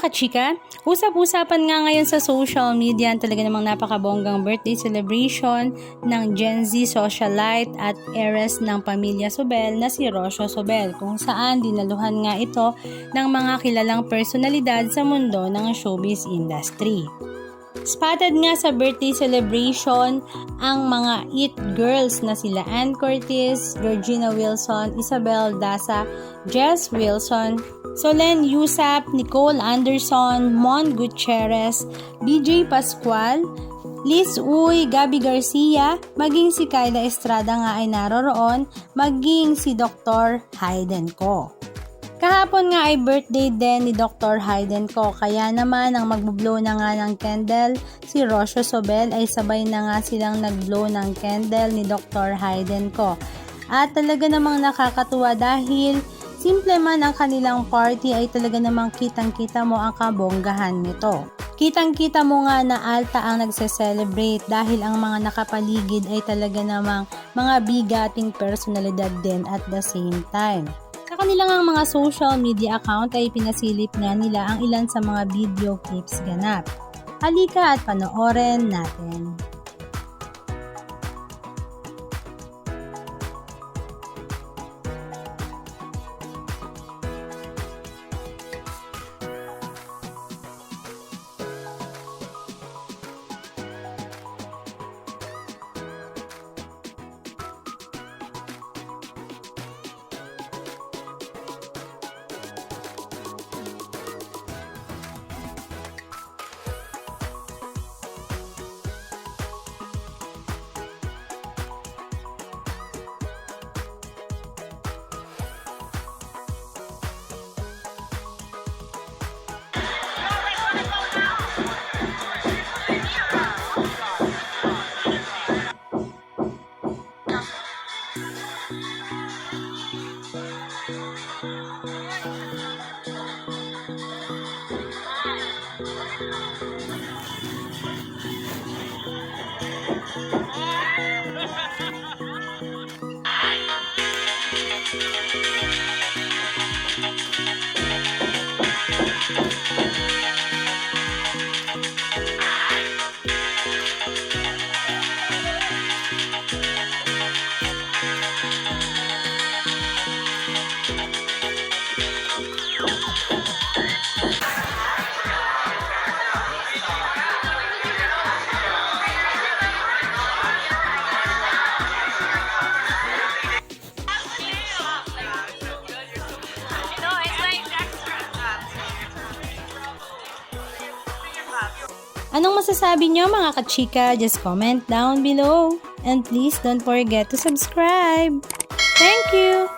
kachika, usap-usapan nga ngayon sa social media ang talaga namang napakabonggang birthday celebration ng Gen Z socialite at heiress ng pamilya Sobel na si Rocio Sobel, kung saan dinaluhan nga ito ng mga kilalang personalidad sa mundo ng showbiz industry. Spotted nga sa birthday celebration ang mga It Girls na sila Ann Curtis, Georgina Wilson, Isabel Daza, Jess Wilson, Solen Yusap, Nicole Anderson, Mon Gutierrez, BJ Pascual, Liz Uy, Gabby Garcia, maging si Kyla Estrada nga ay naroroon, maging si Dr. Hayden Ko. Kahapon nga ay birthday din ni Dr. Hayden Ko, kaya naman ang magbublow na nga ng candle si Rocio Sobel ay sabay na nga silang nagblow ng candle ni Dr. Hayden Ko. At talaga namang nakakatuwa dahil simple man ang kanilang party ay talaga namang kitang-kita mo ang kabonggahan nito. Kitang-kita mo nga na alta ang nagse-celebrate dahil ang mga nakapaligid ay talaga namang mga bigating personalidad din at the same time. Sa kanilang mga social media account ay pinasilip nga nila ang ilan sa mga video clips ganap. Halika at panoorin natin. Anong masasabi nyo mga kachika? Just comment down below. And please don't forget to subscribe. Thank you!